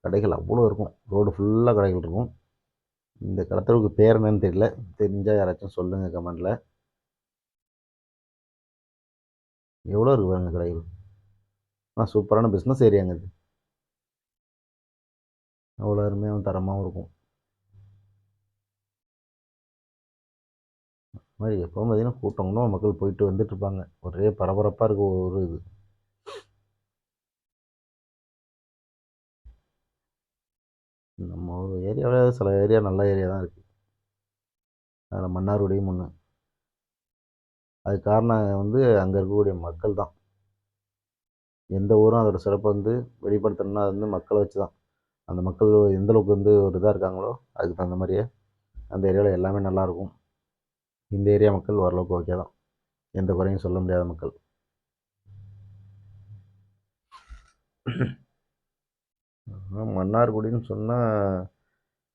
Speaker 2: கடைகள் அவ்வளோ இருக்கும். ரோடு ஃபுல்லாக கடைகள் இருக்கும். இந்த கடத்தலுக்கு பேர் என்னன்னு தெரியல, தெரிஞ்சால் யாராச்சும் சொல்லுங்கள் கமெண்டில். எவ்வளோ இருக்குது பாருங்க கடைகள். ஆனால் சூப்பரான பிஸ்னஸ் ஏரியாங்க இது. அவ்வளோ அருமையாகவும் தரமாகவும் இருக்கும். இது மாதிரி எப்போவும் பார்த்தீங்கன்னா கூட்டங்களும் மக்கள் போயிட்டு வந்துட்டு இருப்பாங்க. ஒரே பரபரப்பாக இருக்கும் ஒரு இது. நம்ம ஒரு ஏரியாவில் சில ஏரியா நல்ல ஏரியா தான் இருக்குது. அதில் மன்னார்குடியும் ஒன்று. அதுக்கு காரணம் வந்து அங்கே இருக்கக்கூடிய மக்கள் தான். எந்த ஊரும் அதோட சிறப்பை வந்து வெளிப்படுத்தணும்னா அது வந்து மக்களை வச்சு தான். அந்த மக்கள் எந்தளவுக்கு வந்து ஒரு இதாக இருக்காங்களோ அதுக்கு தகுந்த மாதிரியே அந்த ஏரியாவில் எல்லாமே நல்லாயிருக்கும். இந்த ஏரியா மக்கள் ஓரளவுக்கு ஓகே தான், எந்த குறையும் சொல்ல முடியாத மக்கள். மன்னார்குடின்னு சொன்னால்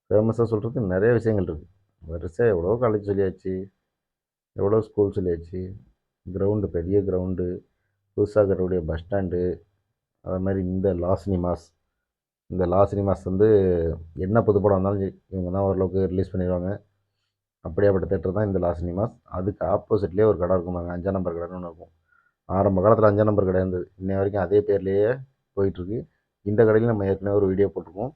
Speaker 2: ஃபேமஸாக சொல்கிறதுக்கு நிறைய விஷயங்கள் இருக்குது. வரிசை எவ்வளோ காலேஜ் சொல்லியாச்சு, எவ்வளோ ஸ்கூல் சொல்லியாச்சு, கிரவுண்டு பெரிய கிரவுண்டு, புதுசாக கட்டக்கூடிய பஸ் ஸ்டாண்டு, அது மாதிரி இந்த லா சினிமாஸ் வந்து என்ன புது படம் வந்தாலும் சரி இவங்க தான் ஓரளவுக்கு ரிலீஸ் பண்ணிடுவாங்க. அப்படியாப்பட்ட தேட்டர் தான் இந்த லா சினிமாஸ். அதுக்கு ஆப்போசிட்லேயே ஒரு கடை இருக்கும் பாருங்க, 5ஆம் நம்பர் கடைன்னு ஒன்று இருக்கும். ஆரம்ப காலத்தில் 5ஆம் நம்பர் கடை இருந்தது, இன்னை வரைக்கும் அதே பேர்லேயே போயிட்டுருக்கு. இந்த கடையில் நம்ம ஏற்கனவே ஒரு வீடியோ போட்டிருக்கோம்.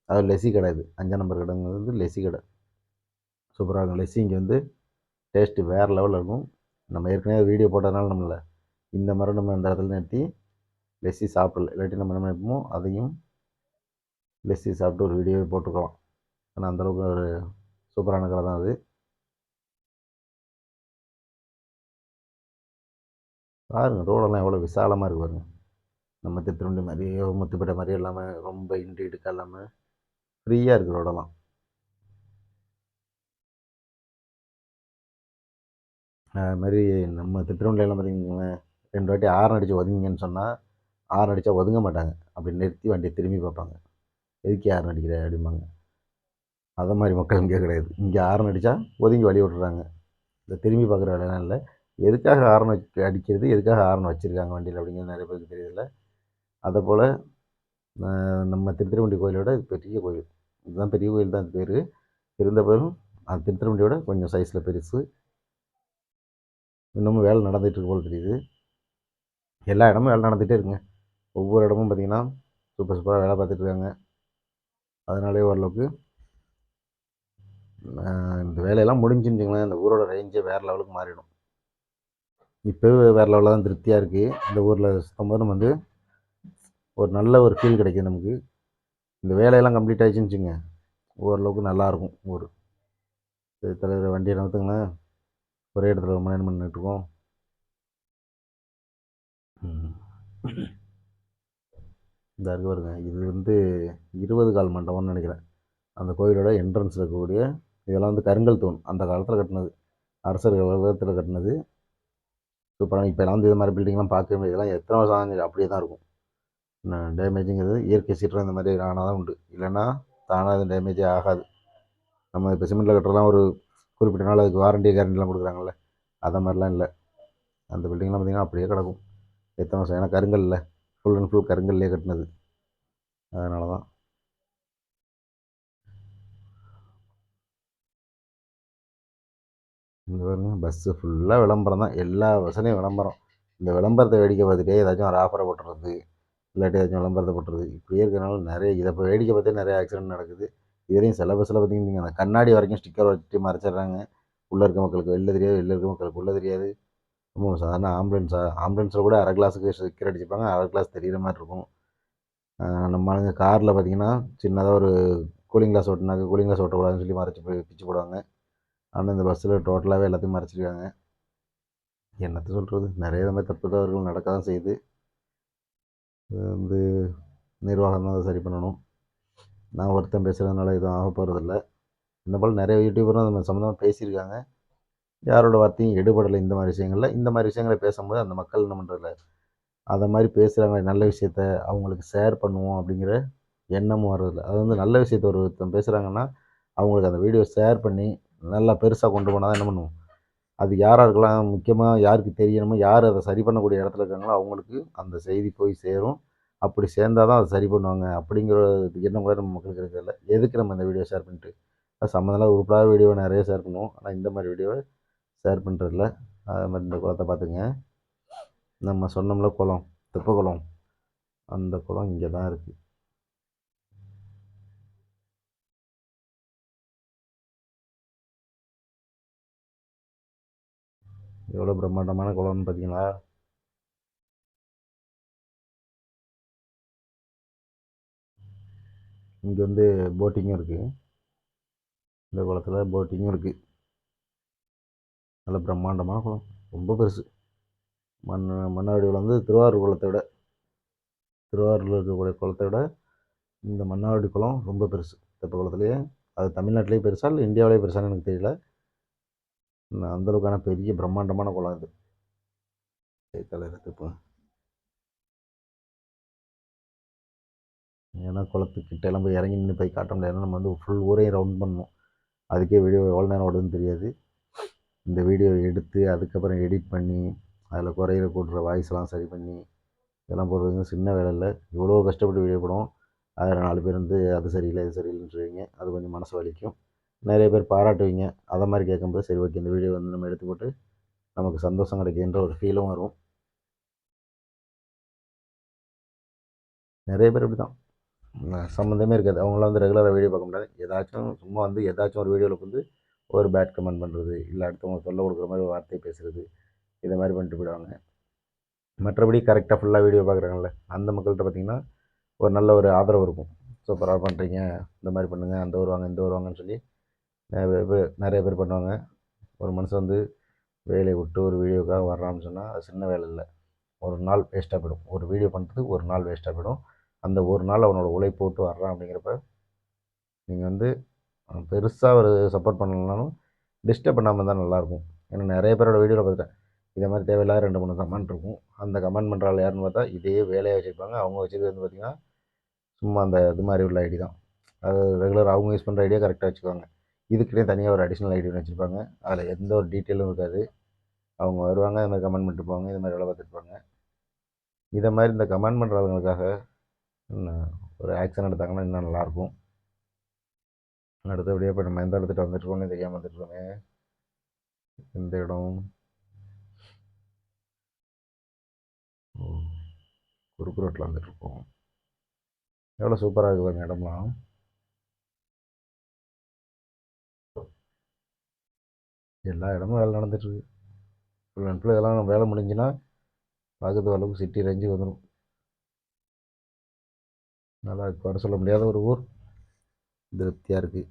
Speaker 2: அது லெசி கடை. இது 5ஆம் நம்பர் கடைங்கிறது வந்து லெசி கடை. சூப்பராக இருக்கும் லெசி. இங்கே வந்து டேஸ்ட்டு வேறு லெவலில் இருக்கும். நம்ம ஏற்கனவே வீடியோ போட்டதுனால நம்மள இந்த மாதிரி நம்ம அந்த இடத்துல நிறுத்தி லெஸ்ஸி சாப்பிடல, இல்லாட்டி நம்ம என்ன நினைப்போமோ அதையும் லெஸ்ஸி சாப்பிட்டு ஒரு வீடியோவே போட்டுக்கலாம். ஆனால் அந்தளவுக்கு ஒரு சூப்பரான கடை தான் அது. பாருங்கள் ரோடெல்லாம் எவ்வளோ விசாலமாக இருக்குது பாருங்கள். நம்ம திருத்துருண்டி மாதிரியோ முத்துப்பேட்டை மாதிரியோ இல்லாமல் ரொம்ப இண்டு இடுக்காக இல்லாமல் ஃப்ரீயாக இருக்குது ரோடெல்லாம். அது மாதிரி நம்ம திருத்துருண்டிலாம் பார்த்தீங்கன்னா 2 வாட்டி ஹார்ன் அடித்து ஒதுங்கிங்கன்னு சொன்னால் ஹார்ன் அடித்தா ஒதுங்க மாட்டாங்க, அப்படி நிறுத்தி வண்டியை திரும்பி பார்ப்பாங்க. எதுக்கு ஹார்ன் அடிக்கிற அப்படிம்பாங்க. அதை மாதிரி மக்கள் இங்கே கிடையாது. இங்கே ஹார்ன் அடித்தா ஒதுங்கி வழி விட்டுறாங்க. இந்த திரும்பி பார்க்குற வேலைலாம் இல்லை. எதுக்காக ஹார்ன் அடிக்கிறது, எதுக்காக ஹார்ன் வச்சுருக்காங்க வண்டியில் அப்படிங்கிறது நிறைய பேருக்கு தெரியல. அதை போல் நம்ம திருத்துறைப்பூண்டி கோயிலோட இது பெரிய கோயில். இதுதான் பெரிய கோயில் தான், இது பேர். இருந்த போதும் அது திருத்துறைப்பூண்டியோட கொஞ்சம் சைஸில் பெருசு. இன்னமும் வேலை நடந்துகிட்டு போல் தெரியுது. எல்லா இடமும் வேலை நடந்துகிட்டே இருக்குங்க. ஒவ்வொரு இடமும் பார்த்திங்கன்னா சூப்பராக வேலை பார்த்துட்டு இருக்காங்க. அதனாலே ஓரளவுக்கு இந்த வேலையெல்லாம் முடிஞ்சுருந்துங்களேன், இந்த ஊரோட ரேஞ்சே வேறு லெவலுக்கு மாறிடும். இப்போவே வேறு லெவலில் தான் திருப்தியாக இருக்குது. இந்த ஊரில் சுத்தம்போது நம்ம வந்து ஒரு நல்ல ஒரு ஃபீல் கிடைக்கிது நமக்கு. இந்த வேலையெல்லாம் கம்ப்ளீட் ஆகிடுச்சின்னு வச்சுங்க, ஓரளவுக்கு நல்லாயிருக்கும் ஊர். சரி தலைவர், வண்டியை நகர்த்துங்களேன். ஒரே இடத்துல ரொம்ப நேரம் நின்றுட்டுருக்கோம். இந்த இருக்கு பாருங்க, இது வந்து 20 கால் மண்டபம்னு நினைக்கிறேன். அந்த கோயிலோட என்ட்ரன்ஸில் இருக்கக்கூடிய இதெல்லாம் வந்து கருங்கல் தூண், அந்த காலத்தில் கட்டினது, அரசர்கள் காலத்தில் கட்டினது. சூப்பராக இப்போலாம் வந்து இது மாதிரி பில்டிங்லாம் பார்க்கவே முடியாது. இதெல்லாம் எத்தனை வருஷம் ஆகுது அப்படியே தான் இருக்கும். டேமேஜுங்கிறது இயற்கை சீற்றம் இந்த மாதிரி ஆனால் தான் உண்டு, இல்லைன்னா தானாக அது டேமேஜே ஆகாது. நம்ம இப்போ சிமெண்ட்டில் கட்டுறதுலாம் ஒரு குறிப்பிட்ட நாள் அதுக்கு கேரண்டிலாம் கொடுக்குறாங்கல்ல, அதை மாதிரிலாம் இல்லை. அந்த பில்டிங்லாம் பார்த்திங்கன்னா அப்படியே கிடக்கும் எத்தனை வருஷம். ஏன்னா கருங்கல்ல, ஃபுல் அண்ட் ஃபுல் கருங்கல்லே கட்டினது, அதனால தான். இங்கே பாருங்க, பஸ்ஸு ஃபுல்லாக விளம்பரம் தான், எல்லா பஸ்ஸுலேயும் விளம்பரம். இந்த விளம்பரத்தை வேடிக்கை பார்த்துட்டே ஏதாச்சும் ஒரு ஆஃபரை போட்டுறது, இல்லாட்டி ஏதாச்சும் விளம்பரத்தை போட்டுறது, இப்படியே இருக்கிறனால நிறைய இதை இப்போ வேடிக்கை பார்த்தே நிறைய ஆக்சிடென்ட் நடக்குது. இதுலேயும் சில பஸ்ஸில் பார்த்திங்கன்னா அந்த கண்ணாடி வரைக்கும் ஸ்டிக்கர் வச்சு மறைச்சிட்றாங்க. உள்ளே இருக்க மக்களுக்கு வெளில தெரியாது, வெளில இருக்க மக்களுக்கு உள்ளே தெரியாது. ரொம்ப சாதாரண ஆம்புலன்ஸில் கூட அரை கிளாஸுக்கு ஸ்டிக்கர் அடிச்சுப்பாங்க, அரை கிளாஸ் தெரிகிற மாதிரி இருக்கும். நம்ம ஆளுங்க காரில் பார்த்திங்கன்னா சின்னதாக ஒரு கூலிங் கிளாஸ் ஓட்டினாக்க கூலிங் கிளாஸ் ஓட்டக்கூடாதுன்னு சொல்லி மறைச்சி பிச்சு போடுவாங்க. ஆனால் இந்த பஸ்ஸில் டோட்டலாகவே எல்லாத்தையும் மறைச்சிருக்காங்க. என்னத்தை சொல்கிறது, நிறைய மாதிரி தப்பு தவறுகள் நடக்க தான் செய்யுது. இது வந்து நிர்வாகம் தான் அதை சரி பண்ணணும். நான் ஒருத்தன் பேசுகிறதுனால எதுவும் ஆக போகிறதில்ல. இந்த போல் நிறைய யூடியூபரும் அந்த சம்மந்தமாக பேசியிருக்காங்க. யாரோட வார்த்தையும் எடுபடலை இந்த மாதிரி விஷயங்கள்ல. இந்த மாதிரி விஷயங்களை பேசும்போது அந்த மக்கள் என்ன பண்ணுறதில்ல, அதை மாதிரி பேசுகிறாங்க நல்ல விஷயத்த அவங்களுக்கு ஷேர் பண்ணுவோம் அப்படிங்கிற எண்ணமும் வர்றதில்ல. அது வந்து நல்ல விஷயத்த ஒருத்தன் பேசுகிறாங்கன்னா அவங்களுக்கு அந்த வீடியோ ஷேர் பண்ணி நல்லா பெருசாக கொண்டு போனால் தான் என்ன பண்ணுவோம், அது யாராருக்கெல்லாம் முக்கியமாக யாருக்கு தெரியணுமோ, யார் அதை சரி பண்ணக்கூடிய இடத்துல இருக்காங்களோ அவங்களுக்கு அந்த செய்தி போய் சேரும். அப்படி சேர்ந்தா தான் அதை சரி பண்ணுவாங்க அப்படிங்கிற எண்ணம் கூட நம்ம மக்களுக்கு இருக்கிறதில்ல. எதுக்கு நம்ம இந்த வீடியோ ஷேர் பண்ணிட்டு, அது சம்மந்தம் இல்லாத உருப்படாத வீடியோவை நிறைய ஷேர் பண்ணுவோம். ஆனால் இந்த மாதிரி வீடியோவை ஷேர் பண்ணுறதில்ல. அது மாதிரி இந்த குளத்தை பார்த்துங்க. நம்ம சொன்னோம்ல குளம், தெப்ப குளம், அந்த குளம் இங்கே தான் இருக்குது. எவ்வளோ பிரம்மாண்டமான குளம்னு பார்த்தீங்களா? இங்கே வந்து போட்டிங்கும் இருக்குது. இந்த குளத்தில் போட்டிங்கும் இருக்குது. நல்ல பிரம்மாண்டமான குளம், ரொம்ப பெருசு. மன்னார்குடியில் வந்து திருவாரூர் குளத்தை விட, திருவாரூரில் இருக்கக்கூடிய குளத்தை விட இந்த மன்னார்குடி குளம் ரொம்ப பெருசு. தெப்ப குளத்துலேயே அது தமிழ்நாட்டிலேயே பெருசா இல்லை இந்தியாவிலேயே பெருசான்னு எனக்கு தெரியல. அந்தளவுக்கான பெரிய பிரம்மாண்டமான குளம் இது. தலையில் தெப்பம். ஏன்னா குளத்துக்கிட்ட எல்லாம் போய் இறங்கி நின்று போய் காட்ட முடியாது. நம்ம வந்து ஃபுல் ஊரையும் ரவுண்ட் பண்ணணும். அதுக்கே வீடியோ எவ்வளோ நேரம் ஓடுதுன்னு தெரியாது. இந்த வீடியோவை எடுத்து அதுக்கப்புறம் எடிட் பண்ணி அதில் குறையிற கூட்டுற வாய்ஸ்லாம் சரி பண்ணி இதெல்லாம் போடுறது சின்ன வேலை இல்லை. இவ்வளோ கஷ்டப்பட்டு வீடியோ போடுவோம். அதில் 4 பேர் வந்து அது சரியில்லை இது சரியில்லைன்னு சொல்லுவீங்க. அது கொஞ்சம் மனசு வலிக்கும். நிறைய பேர் பாராட்டுவீங்க. அதை மாதிரி கேட்கும்போது சரி ஓகே இந்த வீடியோ வந்து நம்ம எடுத்து போட்டு நமக்கு சந்தோஷம் கிடைக்குன்ற ஒரு ஃபீலும் வரும். நிறைய பேர் இப்படி தான், சம்மந்தமே இருக்காது. அவங்களாம் வந்து ரெகுலராக வீடியோ பார்க்க முடியாது. ஏதாச்சும் சும்மா வந்து ஏதாச்சும் ஒரு வீடியோவில் வந்து ஒரு பேட் கமெண்ட் பண்ணுறது, இல்லை அடுத்தவங்க தொல்லை கொடுக்குற மாதிரி ஒரு வார்த்தை பேசுகிறது, இதை மாதிரி பண்ணிட்டு போயிடுவாங்க. மற்றபடி கரெக்டாக ஃபுல்லாக வீடியோ பார்க்குறாங்கல்ல அந்த மக்கள்கிட்ட பார்த்திங்கன்னா ஒரு நல்ல ஒரு ஆதரவு இருக்கும். சூப்பராக பண்ணுறீங்க, இந்த மாதிரி பண்ணுங்கள், அந்த வருவாங்க இந்த வருவாங்கன்னு சொல்லி நிறைய பேர் பண்ணுவாங்க. ஒரு மனுஷன் வந்து வேலையை விட்டு ஒரு வீடியோக்காக வர்றான்னு சொன்னால் அது சின்ன வேலை இல்லை. ஒரு நாள் வேஸ்ட்டாக போயிடும். ஒரு வீடியோ பண்ணுறதுக்கு ஒரு நாள் வேஸ்ட்டாக போயிடும். அந்த ஒரு நாள் அவனோட உழைப்பு போட்டு வர்றான் அப்படிங்கிறப்ப நீங்கள் வந்து பெருசாக ஒரு சப்போர்ட் பண்ணலனாலும் டிஸ்டர்ப் பண்ணாமல் இருந்தால் நல்லாயிருக்கும். ஏன்னா நிறைய பேரோட வீடியோவில் பார்த்துட்டேன் இதே மாதிரி தேவையில்லாத 2-3 கமெண்ட் இருக்கும். அந்த கமெண்ட் பண்ணுற ஆள் யாருன்னு பார்த்தா இதே வேலையாக வச்சுருப்பாங்க. அவங்க வச்சுருக்கிறது வந்து பார்த்திங்கன்னா சும்மா அந்த இது மாதிரி உள்ள ஐடி தான். அது ரெகுலர் அவங்க யூஸ் பண்ணுற ஐடியா கரெக்டாக வச்சுக்குவாங்க. இதுக்குன்னே தனியாக ஒரு அடிஷ்னல் ஐடி வச்சுருப்பாங்க. அதில் எந்த ஒரு டீட்டெயிலும் இருக்காது. அவங்க வருவாங்க இது மாதிரி கமெண்ட் பண்ணிட்டு போவாங்க, இது மாதிரி வேலை பார்த்துருப்பாங்க. இதை மாதிரி இந்த கமெண்ட் பண்ணுறவங்களுக்காக ஒரு ஆக்ஷன் எடுத்தாங்கன்னா இன்னும் நல்லாயிருக்கும். அடுத்தபடியாக இப்போ நம்ம எந்த இடத்துட்டு வந்துட்டுருக்கோம்னு தெரியாமல் வந்துட்டுருக்கோமே. இந்த இடம் குறுக்கு ரோட்டில் வந்துட்டுருக்கோம். எவ்வளோ சூப்பராக இருக்குது பாருங்க இடம்லாம். எல்லா இடமும் வேலை நடந்துட்டுருக்கு. ஃபுல் அண்ட் ஃபுல் இதெல்லாம் வேலை முடிஞ்சுன்னா பக்கத்து அளவுக்கு சிட்டி ரேஞ்சுக்கு வந்துடும். நல்லா குறை சொல்ல முடியாத ஒரு ஊர். திருப்தியாக இருக்குது.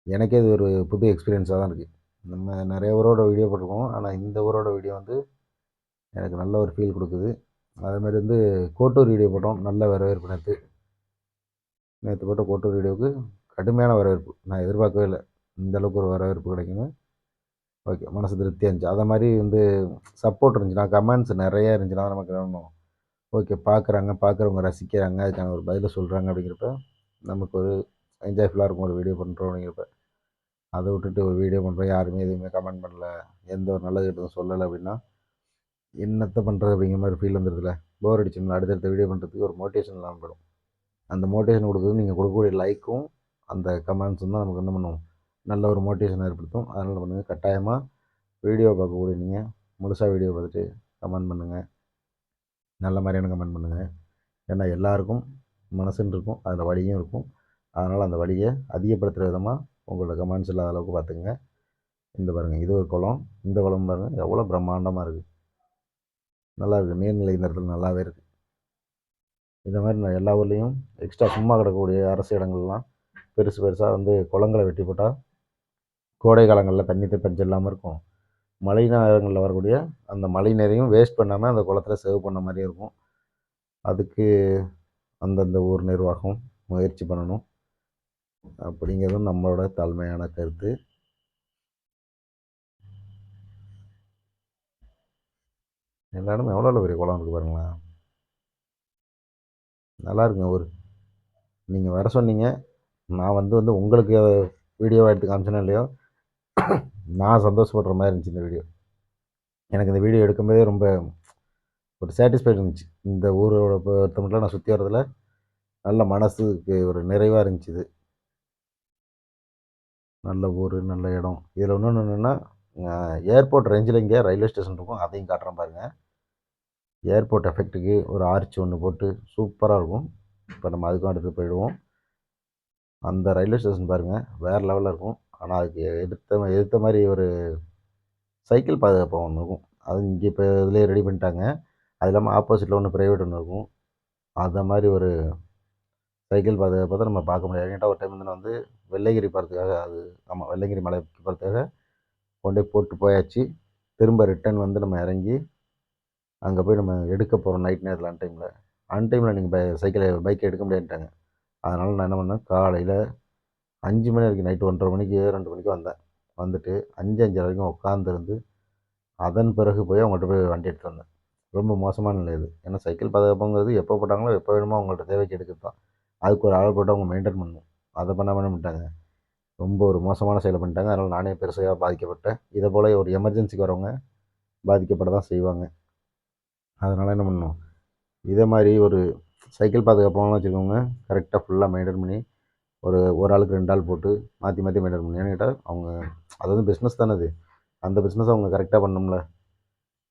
Speaker 2: எனக்கே இது ஒரு புது எக்ஸ்பீரியன்ஸாக தான் இருக்குது. நம்ம நிறைய ஊரோட வீடியோ போட்டிருக்கோம். ஆனால் இந்த ஊரோட வீடியோ வந்து எனக்கு நல்ல ஒரு ஃபீல் கொடுக்குது. அதேமாதிரி வந்து கோட்டூர் வீடியோ போட்டோம். நல்ல வரவேற்பு நேற்று போட்ட கோட்டூர் வீடியோவுக்கு கடுமையான வரவேற்பு. நான் எதிர்பார்க்கவே இல்லை இந்தளவுக்கு ஒரு வரவேற்பு கிடைக்குன்னு. ஓகே மனசு திருப்தியாக இருந்துச்சு. அதை மாதிரி வந்து சப்போர்ட் இருந்துச்சுன்னா கமெண்ட்ஸ் நிறையா இருந்துச்சுன்னா நமக்கு வேணும். ஓகே பார்க்குறவங்க ரசிக்கிறாங்க, அதுக்கான ஒரு பதிலை சொல்கிறாங்க அப்படிங்கிறப்ப நமக்கு ஒரு என்ஜாய்ஃபுல்லாக இருக்கும் ஒரு வீடியோ பண்ணுறோம் அப்படிங்கிறப்ப. அதை விட்டுட்டு ஒரு வீடியோ பண்ணுறோம் யாருமே எதுவுமே கமெண்ட் பண்ணல, எந்த ஒரு நல்லது கெட்டதும் சொல்லலை அப்படின்னா என்னத்தை பண்ணுறது அப்படிங்கிற மாதிரி ஃபீல் வந்துடுதுல. போர் அடிச்சுங்களா அடுத்தடுத்த வீடியோ பண்ணுறதுக்கு ஒரு மோட்டிவேஷன் இல்லாமல் போயிடும். அந்த மோட்டிவேஷன் கொடுக்குறது நீங்கள் கொடுக்கக்கூடிய லைக்கும் அந்த கமெண்ட்ஸும் தான் நமக்கு என்ன பண்ணும், நல்ல ஒரு மோட்டிவேஷன் ஏற்படுத்தும். அதனால் பண்ணுங்கள் கட்டாயமாக வீடியோ பார்க்கக்கூடிய நீங்கள் முழுசாக வீடியோ பார்த்துட்டு கமெண்ட் பண்ணுங்கள். நல்ல மாதிரியான கமெண்ட் பண்ணுங்கள். ஏன்னா எல்லாருக்கும் மனசுன்னு இருக்கும், அதில் வலியும் இருக்கும். அதனால் அந்த வலியை அதிகப்படுத்துகிற விதமாக உங்களோட கமெண்ட்ஸ் இல்லாத அளவுக்கு பார்த்துங்க. இந்த பாருங்கள் இது ஒரு குளம். இந்த குளம் பாருங்கள் எவ்வளோ பிரம்மாண்டமாக இருக்குது. நல்லா இருக்குது. நீர்நிலை இந்த இடத்துல நல்லாவே இருக்குது. இந்த மாதிரி நான் எல்லா ஊர்லேயும் எக்ஸ்ட்ரா சும்மா கிடக்கக்கூடிய அரசு இடங்கள்லாம் பெருசாக வந்து குளங்களை வெட்டி போட்டால் கோடை காலங்களில் தண்ணி பஞ்சம் இல்லாமல் இருக்கும். மழை நேரங்களில் வரக்கூடிய அந்த மழை நீரையும் வேஸ்ட் பண்ணாமல் அந்த குளத்துல சேவ் பண்ண மாதிரியும் இருக்கும். அதுக்கு அந்தந்த ஊர் நிர்வாகம் முயற்சி பண்ணணும் அப்படிங்கிறதும் நம்மளோட தாழ்மையான கருத்து. எல்லா இடமும் எவ்வளோ பெரிய குளம் இருக்குது பாருங்களேன். நல்லா இருக்குங்க ஊர். நீங்கள் வர சொன்னீங்க, நான் வந்து உங்களுக்கு வீடியோவை எடுத்து காமிச்சேனோ இல்லையோ, நான் சந்தோஷப்படுற மாதிரி இருந்துச்சு இந்த வீடியோ. எனக்கு இந்த வீடியோ எடுக்கும்போதே ரொம்ப ஒரு சாட்டிஸ்ஃபைட் இருந்துச்சு. இந்த ஊரோட பொறுத்த மட்டும் நான் சுற்றி வரதில் நல்ல மனசுக்கு ஒரு நிறைவாக இருந்துச்சு இது. நல்ல ஊர், நல்ல இடம். இதில் இன்னொன்று என்னென்னா, ஏர்போர்ட் ரேஞ்சில் இங்கே ரயில்வே ஸ்டேஷன் இருக்கும், அதையும் காட்டுறேன் பாருங்கள். ஏர்போர்ட் எஃபெக்ட்டுக்கு ஒரு ஆர்ச் ஒன்று போட்டு சூப்பராக இருக்கும். இப்போ நம்ம அதுக்கும் அடுத்து போயிடுவோம். அந்த ரயில்வே ஸ்டேஷன் பாருங்கள், வேறு லெவலில் இருக்கும். ஆனால் அதுக்கு எதிர்த்த மாதிரி ஒரு சைக்கிள் பாதுகாப்பு ஒன்று இருக்கும். அது இங்கே இப்போ இதிலே ரெடி பண்ணிட்டாங்க. அது இல்லாமல் ஆப்போசிட்டில் ஒன்று ப்ரைவேட் ஒன்று இருக்கும். அந்த மாதிரி ஒரு சைக்கிள் பாதுகாப்பை தான் நம்ம பார்க்க முடியாது. ஏன்டா ஒரு டைம் வந்து நான் வந்து வெள்ளையங்கிரி போகிறதுக்காக, அது ஆமாம் வெள்ளையங்கிரி மலைக்கு போகிறதுக்காக கொண்டு போய் போட்டு போயாச்சு. திரும்ப ரிட்டன் வந்து நம்ம இறங்கி அங்கே போய் நம்ம எடுக்க போகிறோம் நைட் நேரத்தில். அன்டைமில் நீங்கள் பைக்கை எடுக்க முடியாதுட்டாங்க. அதனால் நான் என்ன பண்ணேன், காலையில் 5 மணி வரைக்கும், நைட்டு 1:30 மணிக்கு 2 மணிக்கு வந்தேன். வந்துட்டு 5:30 வரைக்கும் உட்காந்துருந்து அதன் பிறகு போய் அவங்கள்ட்ட போய் வண்டி எடுத்து வந்தேன். ரொம்ப மோசமான நிலை இது. ஏன்னா சைக்கிள் பாதுகாப்புங்கிறது எப்போ போட்டாங்களோ எப்போ வேணுமோ அவங்கள்ட்ட தேவைக்கு எடுக்கிறது தான். அதுக்கு ஒரு ஆள் போட்டு அவங்க மெயின்டைன் பண்ணணும். அதை பண்ணாமல் என்ன பண்ணிட்டாங்க, ரொம்ப ஒரு மோசமான செயலை பண்ணிட்டாங்க. அதனால் நானே பெருசாக பாதிக்கப்பட்டேன். இதை போல் ஒரு எமர்ஜென்சிக்கு வரவங்க பாதிக்கப்பட தான் செய்வாங்க. அதனால் என்ன பண்ணணும், இதே மாதிரி ஒரு சைக்கிள் பாதுகாப்பாகவும் வச்சுக்கோங்க. கரெக்டாக ஃபுல்லாக மெயின்டைன் பண்ணி ஒரு ஆளுக்கு 2 ஆள் போட்டு மாற்றி மாற்றி மெயின்டைன் பண்ணணும். ஏன்னு கேட்டால் அவங்க அது வந்து பிஸ்னஸ் தானே அது. அந்த பிஸ்னஸ் அவங்க கரெக்டாக பண்ணணும்ல.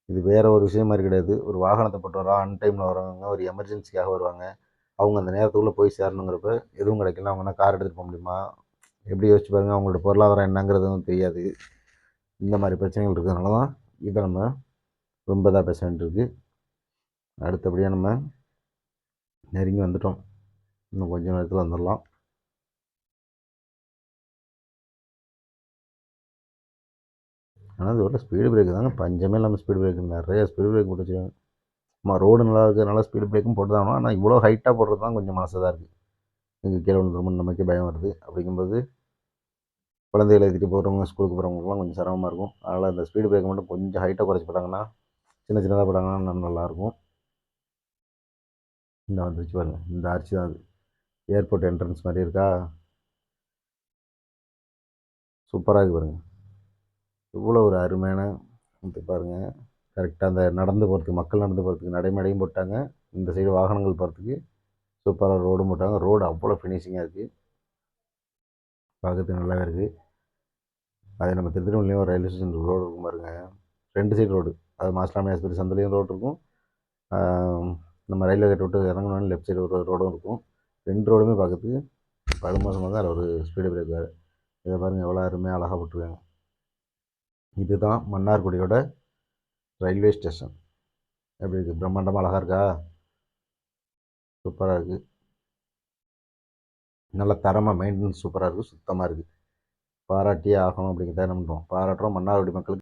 Speaker 2: இது வேறு ஒரு விஷயம் மாதிரி கிடையாது. ஒரு வாகனத்தை போட்டு வரோம், அன்டைமில் வரவங்க ஒரு எமர்ஜென்சிக்காக வருவாங்க. அவங்க அந்த நேரத்துக்குள்ளே போய் சேரணுங்கிறப்ப எதுவும் கிடைக்கல. அவங்கன்னா கார் எடுத்துகிட்டு போக முடியுமா? எப்படி யோசிச்சு பாருங்கள். அவங்களோட பொருளாதாரம் என்னங்கிறதும் தெரியாது. இந்த மாதிரி பிரச்சனைகள் இருக்கிறதுனால தான் இதை நம்ம ரொம்ப இதாக பேச வேண்டியிருக்கு. அடுத்தபடியாக நம்ம நெருங்கி வந்துட்டோம். இன்னும் கொஞ்சம் நேரத்தில் வந்துடலாம். ஆனால் இது ஒரு ஸ்பீடு பிரேக் தாங்க, பஞ்சமே இல்லாமல் ஸ்பீடு பிரேக். நிறைய ஸ்பீடு பிரேக் போட்டு வச்சுருக்காங்க. ரோடு நல்லா இருக்கிறதுனால ஸ்பீடு பிரேக்கும் போட்டு தான் ஆகணும். ஆனால் இவ்வளோ ஹைட்டாக போடுறது தான் கொஞ்சம் மனசதாக இருக்குது. இங்கே கீழே விழுந்துருமோன்னு நமக்கே பயம் வருது. அப்படிங்கும்போது குழந்தைகளை ஏற்றிட்டு போகிறவங்க, ஸ்கூலுக்கு போகிறவங்களுக்குலாம் கொஞ்சம் சிரமமாக இருக்கும். அதனால் அந்த ஸ்பீடு பிரேக் மட்டும் கொஞ்சம் ஹைட்டாக குறைச்சி போட்டாங்கன்னா, சின்ன சின்னதாக போட்டாங்கன்னா இன்னும் நல்லாயிருக்கும். இந்த வந்துருச்சு பாருங்கள், இந்த ஆர்ச்சி தான் அது. ஏர்போர்ட் என்ட்ரன்ஸ் மாதிரி இருக்கா, சூப்பராக இருக்குது பாருங்கள். இவ்வளோ ஒரு அருமையான இது பாருங்கள். கரெக்டாக அந்த நடந்து போகிறதுக்கு, மக்கள் நடந்து போகிறதுக்கு நடைமேடையும் போட்டாங்க. இந்த சைடு வாகனங்கள் போகிறதுக்கு சூப்பராக ரோடும் போட்டாங்க. ரோடு அவ்வளோ ஃபினிஷிங்காக இருக்குது, பார்க்கறதுக்கு நல்லாவே இருக்குது. அதே நம்ம திருநெல்வேலியும் ஒரு ரயில்வே ஸ்டேஷன் ரோடு இருக்கும் பாருங்கள், 2 சைடு ரோடு. அது மாசிலாமணி ஆஸ்பத்திரி சந்திலையும் ரோடு இருக்கும். நம்ம ரயில்வே கேட் விட்டு இறங்கணும்னு லெஃப்ட் சைடு ஒரு ரோடும் இருக்கும். 2 ரோடுமே பார்க்கறதுக்கு படுமோசமாக தான். ஒரு ஸ்பீடு பிரேக் வேறு. இதை பாருங்கள் எவ்வளோ அருமையாக அழகாக போட்டுருக்காங்க. இதுதான் மன்னார்குடியோட ரயில்வே ஸ்டேஷன். எப்படி இருக்குது, பிரம்மாண்டமாக அழகாக இருக்கா, சூப்பராக இருக்குது. நல்ல தரமாக மெயின்டெனன்ஸ் சூப்பராக இருக்குது, சுத்தமாக இருக்குது. பாராட்டியே ஆகணும். அப்படிங்கிறத என்ன பண்ணுறோம், பாராட்டுறோம். மன்னார்குடி மக்களுக்கு